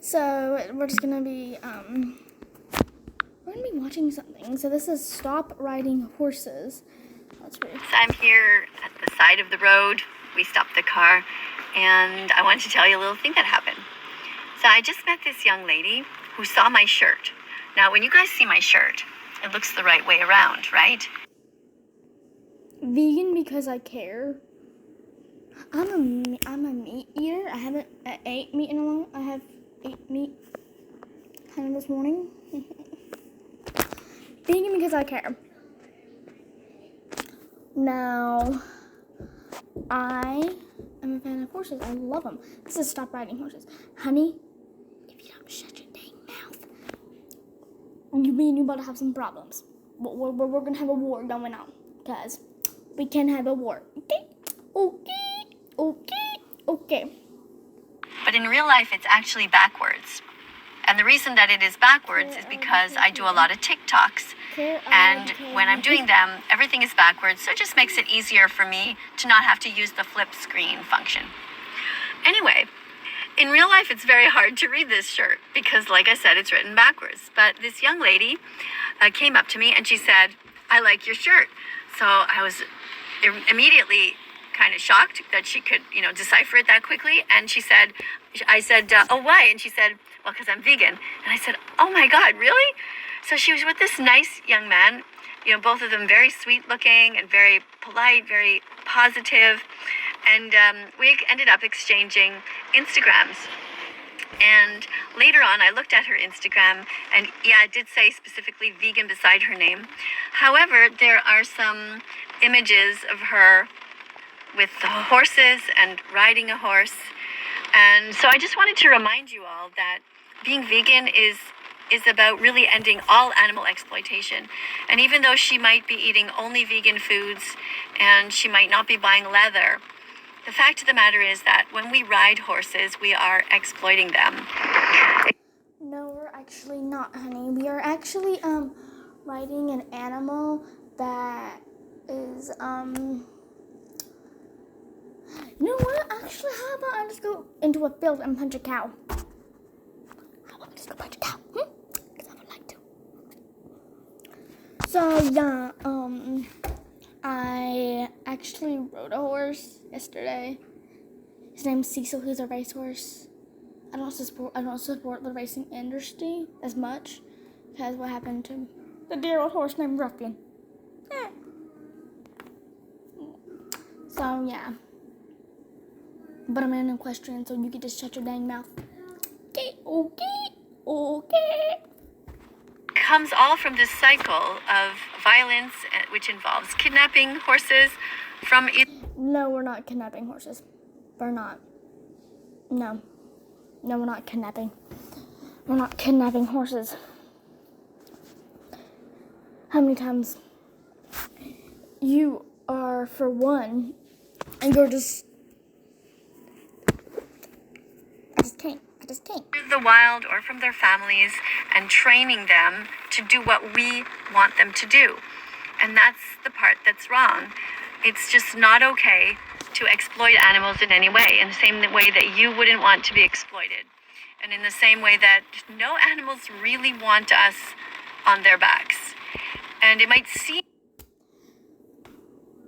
So we're just gonna be we're gonna be watching something. So this is Stop Riding Horses. Let's read. So I'm here at the side of the road. We stopped the car, and I wanted to tell you a little thing that happened. So I just met this young lady who saw my shirt. Now, when you guys see my shirt, it looks the right way around, right? Vegan because I care. I'm a meat eater. I haven't ate meat in a long. I have ate meat kind of this morning. Vegan because I care. Now, I am a fan of horses. I love them. This is Stop Riding Horses. Honey, if you don't shut your dang mouth, me and you about to have some problems. We're going to have a war going on. Because we can have a war. Okay? Okay? Okay? Okay. But in real life, it's actually backwards. And the reason that it is backwards is because I do a lot of TikToks. And when I'm doing them, everything is backwards, so it just makes it easier for me to not have to use the flip screen function. Anyway, in real life, it's very hard to read this shirt because, like I said, it's written backwards. But this young lady came up to me and she said, "I like your shirt." So I was immediately kind of shocked that she could, decipher it that quickly. And I said, "Oh, why?" And she said, "Well, because I'm vegan." And I said, "Oh my God, really?" So she was with this nice young man, both of them very sweet looking and very polite, very positive. And we ended up exchanging Instagrams. And later on, I looked at her Instagram, and yeah, it did say specifically vegan beside her name. However, there are some images of her with the horses and riding a horse. And so I just wanted to remind you all that being vegan is about really ending all animal exploitation. And even though she might be eating only vegan foods and she might not be buying leather, the fact of the matter is that when we ride horses, we are exploiting them. No, we're actually not, honey. We are actually riding an animal that is you know what? Actually, how about I just go into a field and punch a cow? How about I just go punch a cow? Because I would like to. So yeah, I actually rode a horse yesterday. His name's Cecil. He's a racehorse. I don't support the racing industry as much because what happened to the dear old horse named Ruffian. So yeah. But I'm an equestrian, so you can just shut your dang mouth. Okay. Comes all from this cycle of violence, which involves kidnapping horses from... No, we're not kidnapping horses. We're not. No, we're not kidnapping. We're not kidnapping horses. How many times you are for one, and you're just... I just can't. The wild or from their families and training them to do what we want them to do. And that's the part that's wrong. It's just not okay to exploit animals in any way, in the same way that you wouldn't want to be exploited. And in the same way that no animals really want us on their backs. And it might seem...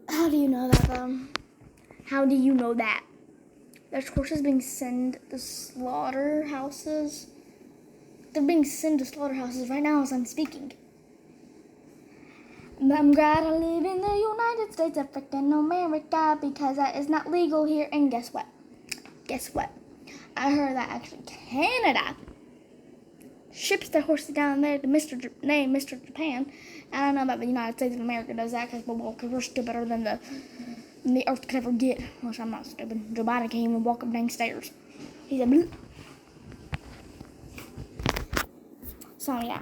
How do you know that, though? How do you know that? There's horses being sent to slaughterhouses. They're being sent to slaughterhouses right now as I'm speaking. I'm glad I live in the United States of freaking America because that is not legal here. And guess what? I heard that actually Canada ships their horses down there to Mr. Japan. I don't know about the United States of America does that because we're stupider than the earth could ever get. Which I'm not stupid. Joe Biden can't even walk up dang stairs. He's a blue. So yeah.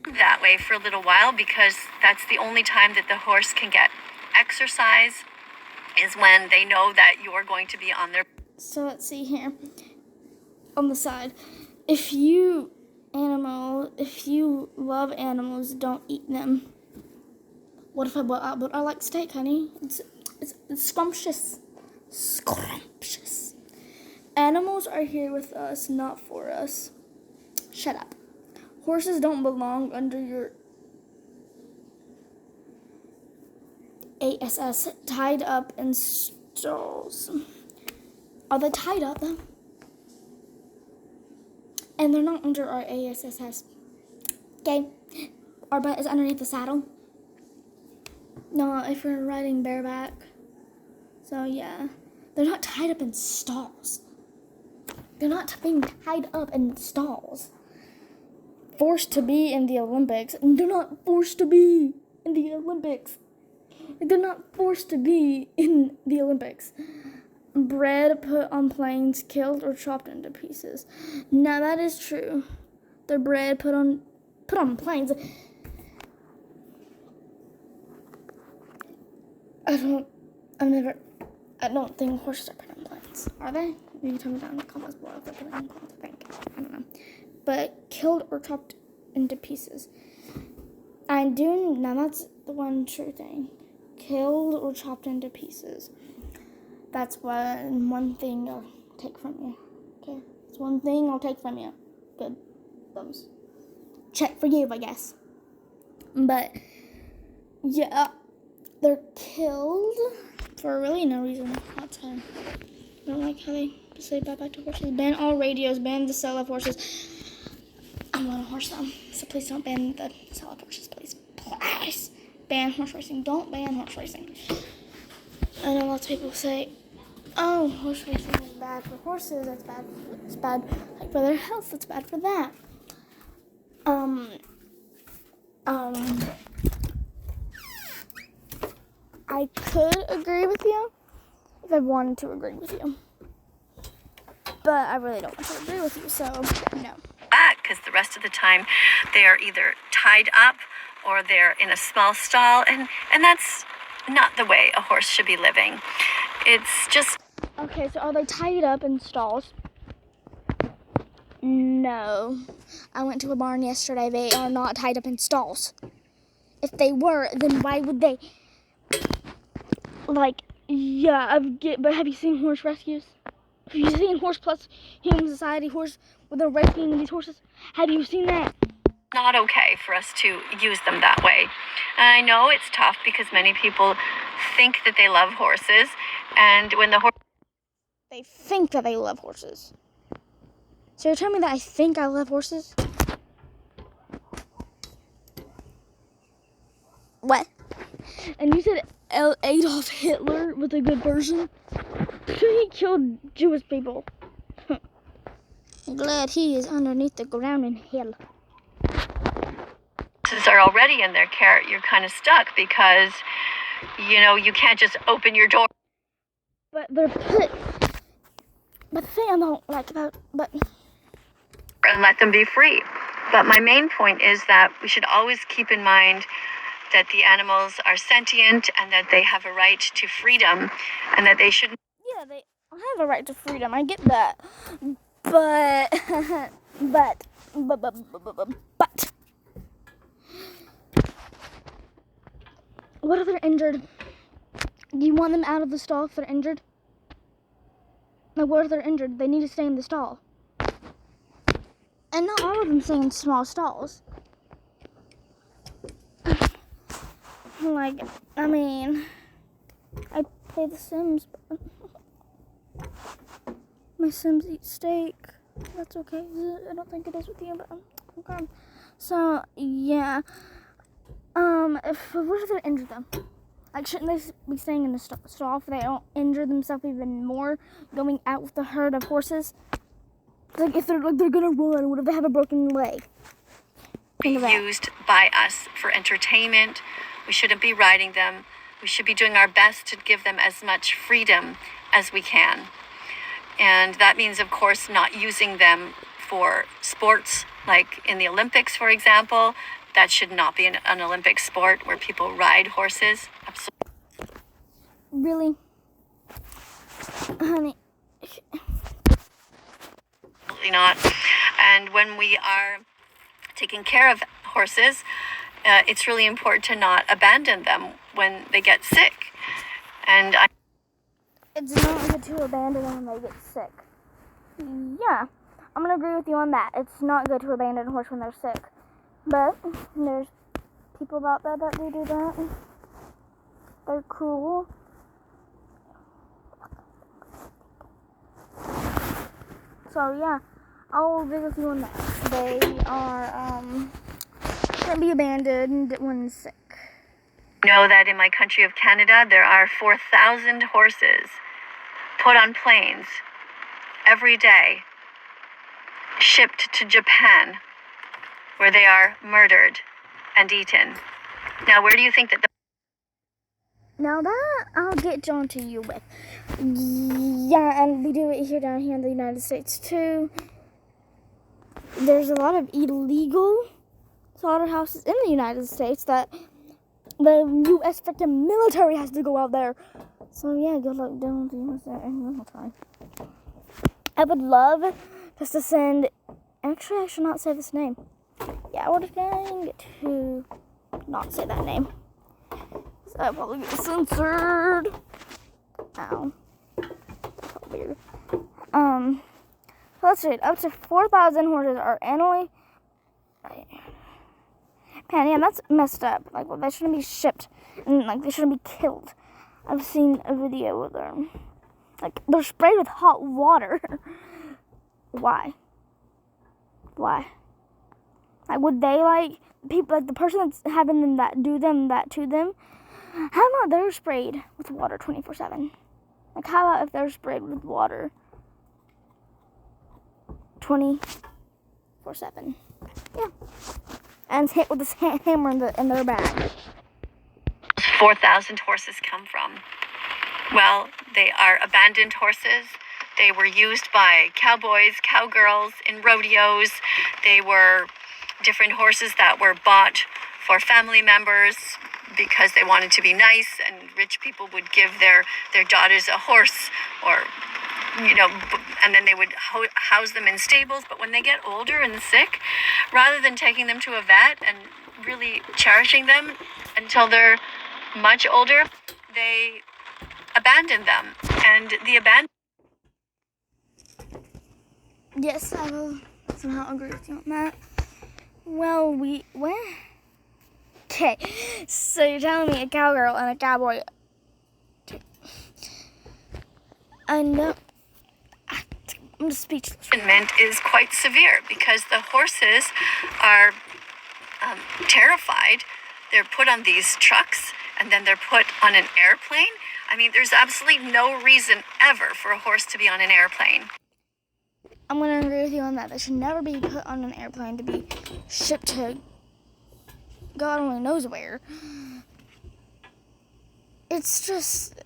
That way for a little while because that's the only time that the horse can get exercise is when they know that you're going to be on their... So let's see here. On the side, if you love animals, don't eat them. What if I like steak, honey? It's scrumptious. Animals are here with us, not for us. Shut up. Horses don't belong under your ASS, tied up in stalls. Are they tied up though? And they're not under our ASSS. Okay? Our butt is underneath the saddle. No, if we're riding bareback. So yeah. They're not tied up in stalls. They're not being tied up in stalls. Forced to be in the Olympics. They're not forced to be in the Olympics. They're not forced to be in the Olympics. Bread put on planes, killed or chopped into pieces. Now that is true. The bread put on planes. I don't think horses are put on planes. Are they? You can tell me down in the comments below if they're put on planes, I think. I don't know. But killed or chopped into pieces. Now that's the one true thing. Killed or chopped into pieces. That's one thing I'll take from you. Okay? It's one thing I'll take from you. Good. Thumbs. Check for you, I guess. But, yeah. They're killed for really no reason. I don't like how they say bye-bye to horses. Ban all radios. Ban the sale of horses. I want a horse though. So please don't ban the sale of horses, please. Please. Ban horse racing. Don't ban horse racing. I know lots of people say, oh, horse racing is bad for horses. It's bad like for their health. It's bad for that. I could agree with you if I wanted to agree with you. But I really don't want to agree with you, so no. Because the rest of the time they are either tied up or they're in a small stall, and that's not the way a horse should be living. It's just... Okay, so are they tied up in stalls? No. I went to a barn yesterday. They are not tied up in stalls. If they were, then why would they... But have you seen horse rescues? Have you seen Horse Plus Human Society horse where they're rescuing these horses? Have you seen that? Not okay for us to use them that way. And I know it's tough because many people think that they love horses, and when the horse... They think that they love horses. So you're telling me that I think I love horses? What? And you said Adolf Hitler was a good person? He killed Jewish people. I'm glad he is underneath the ground in hell. Are already in their care, you're kind of stuck because, you can't just open your door. But they're put... But the thing I don't like about... And let them be free. But my main point is that we should always keep in mind that the animals are sentient and that they have a right to freedom and that they shouldn't... Yeah, they have a right to freedom. I get that. But... What if they're injured? Do you want them out of the stall if they're injured? Like, what if they're injured? They need to stay in the stall. And not all of them stay in small stalls. I play The Sims, but my Sims eat steak. That's okay. I don't think it is with you, but okay. So, yeah. What if they're injured though? Like, shouldn't they be staying in the stall if they don't injure themselves even more going out with the herd of horses? Like, if they're gonna run, what if they have a broken leg? Used by us for entertainment. We shouldn't be riding them. We should be doing our best to give them as much freedom as we can. And that means, of course, not using them for sports, like in the Olympics, for example. That should not be an Olympic sport where people ride horses. Absolutely. Really? Honey. Absolutely not. And when we are taking care of horses, it's really important to not abandon them when they get sick. And it's not good to abandon them when they get sick. yeah, I'm gonna agree with you on that. It's not good to abandon a horse when they're sick. But there's people out there that do that. They're cruel. So yeah, I'll agree with you on that. They are can't be abandoned when sick. Know that in my country of Canada, there are 4,000 horses put on planes every day, shipped to Japan, where they are murdered and eaten. Now, where do you think that Now that I'll get on to you with. Yeah, and we do it here down here in the United States too. There's a lot of illegal slaughterhouses in the United States that the U.S. freaking military has to go out there. So yeah, good luck doing things there, and we'll try. I would love just to send. Actually, I should not say this name. Yeah, we're just going to not say that name. So I'll probably get censored. Ow. That's weird. So let's read. Up to 4,000 horses are annually. Man, yeah, that's messed up. Like, well, they shouldn't be shipped, and like they shouldn't be killed. I've seen a video of them. Like, they're sprayed with hot water. Why? Why? Like, would they people like the person that's having them do that to them? How about they're sprayed with water 24/7? Like, how about if they're sprayed with water 24/7? Yeah. And hit with this hammer in their back. 4,000 horses come from? Well, they are abandoned horses. They were used by cowboys, cowgirls in rodeos. They were different horses that were bought for family members because they wanted to be nice, and rich people would give their daughters a horse, or and then they would house them in stables. But when they get older and sick, rather than taking them to a vet and really cherishing them until they're much older, they abandon them. And the Yes, I will somehow agree with you on that. Well, okay, so you're telling me a cowgirl and a cowboy. I know. I'm just speechless. Is quite severe because the horses are terrified. They're put on these trucks and then they're put on an airplane. I mean, there's absolutely no reason ever for a horse to be on an airplane. I'm going to agree with you on that. They should never be put on an airplane to be shipped to God only knows where. It's just,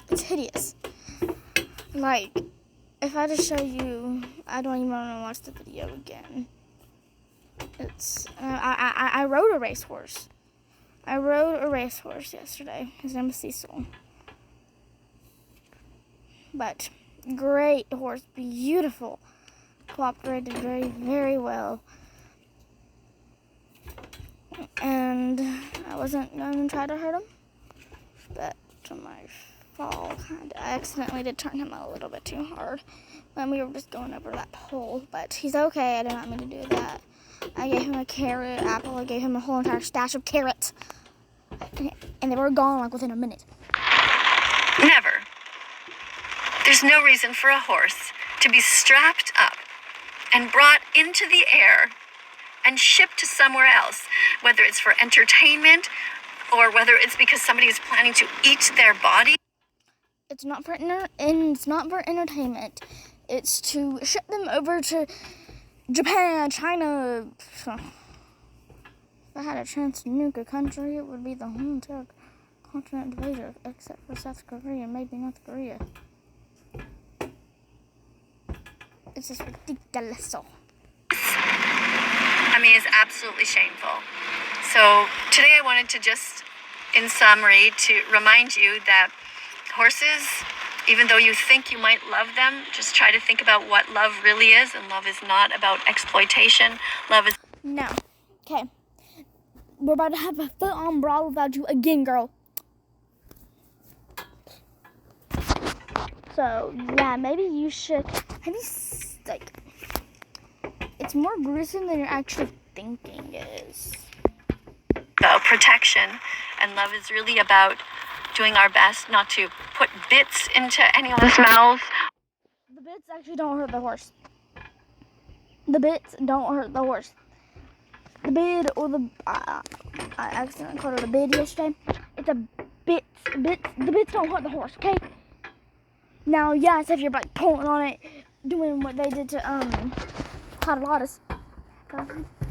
it's hideous. Like, if I just show you, I don't even want to watch the video again. It's, I rode a racehorse. I rode a racehorse yesterday. His name is Cecil. But, great horse, beautiful. Cooperated very, very well. And I wasn't going to try to hurt him. But to my fall, I accidentally did turn him a little bit too hard when we were just going over that pole. But he's okay. I did not mean to do that. I gave him a carrot apple. I gave him a whole entire stash of carrots. And they were gone like within a minute. Never. There's no reason for a horse to be strapped up and brought into the air and shipped to somewhere else, whether it's for entertainment or whether it's because somebody is planning to eat their body. It's not for it's not for entertainment. It's to ship them over to Japan, China. If I had a chance to nuke a country, it would be the whole entire continent of Asia, except for South Korea, maybe North Korea. It's just ridiculous. I mean, it's absolutely shameful. So today I wanted to just, in summary, to remind you that horses, even though you think you might love them, just try to think about what love really is, and love is not about exploitation. Love is... No. Okay. We're about to have a full-on brawl without you again, girl. So yeah, maybe you should. Have you like? It's more gruesome than you're actually thinking it is. Protection, and love is really about doing our best not to put bits into anyone's mouths. The bits actually don't hurt the horse. The bits don't hurt the horse. The bid or the I accidentally called it a bid yesterday. It's a bits. The bits don't hurt the horse. Okay. Now, yes, if you're like pulling on it, doing what they did to Totolatus,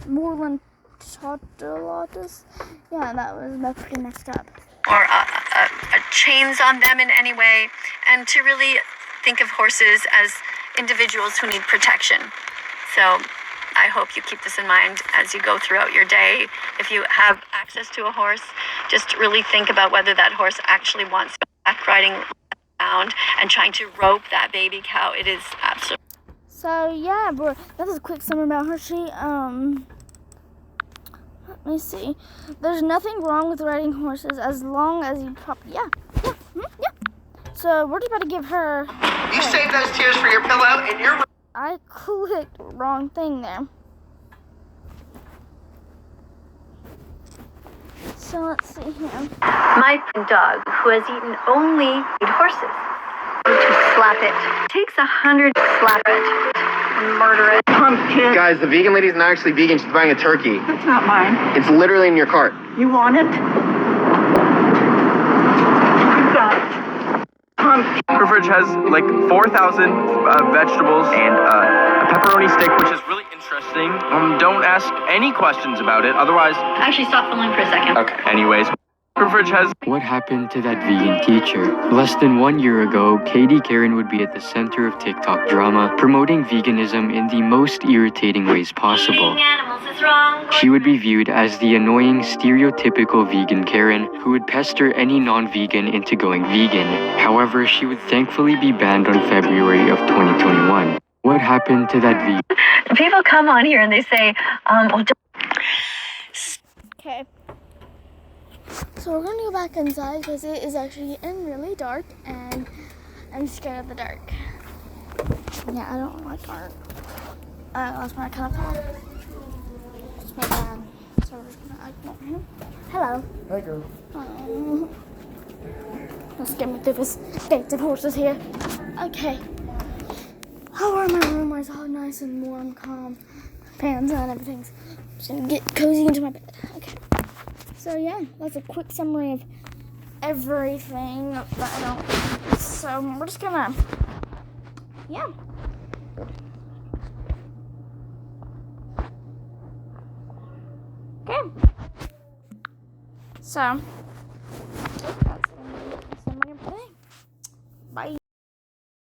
Moreland Totolatus, yeah, that was pretty messed up. Or chains on them in any way, and to really think of horses as individuals who need protection. So I hope you keep this in mind as you go throughout your day. If you have access to a horse, just really think about whether that horse actually wants to back riding around and trying to rope that baby cow. It is absolutely. So yeah, bro, that was a quick summary about her. Let me see. There's nothing wrong with riding horses as long as you yeah. So we're just about to give her. You saved those tears for your pillow, and you're. I clicked wrong thing there. So let's see here. My dog, who has eaten only horses, to slap it. It takes 100 to slap it and murder it. Pumpkin. Guys, the vegan lady's not actually vegan. She's buying a turkey. That's not mine. It's literally in your cart. You want it? You got it. Pumpkin. Her fridge has like 4,000 vegetables and a pepperoni stick, which is really interesting. Don't ask any questions about it, otherwise. Actually, stop filming for a second. Okay. Anyways, her fridge has. What happened to that vegan teacher? Less than 1 year ago, Katie Karen would be at the center of TikTok drama, promoting veganism in the most irritating ways possible. She would be viewed as the annoying, stereotypical vegan Karen who would pester any non-vegan into going vegan. However, she would thankfully be banned on February of 2021. What happened to that vegan? People come on here and they say, well, Okay. So we're gonna go back inside because it is actually getting really dark and I'm scared of the dark. Yeah, I don't like dark. That's my kind of car. It's my dad. So we're just gonna ignore him. Hello. Hi, girl. Oh. Let's get me through this gates and horses here. Okay. Oh, we're in my room where it's all nice and warm, calm. Fans on, everything's. Just gonna get cozy into my bed. Okay. So yeah, that's a quick summary of everything that I don't. So we're just gonna, yeah. Okay. So that's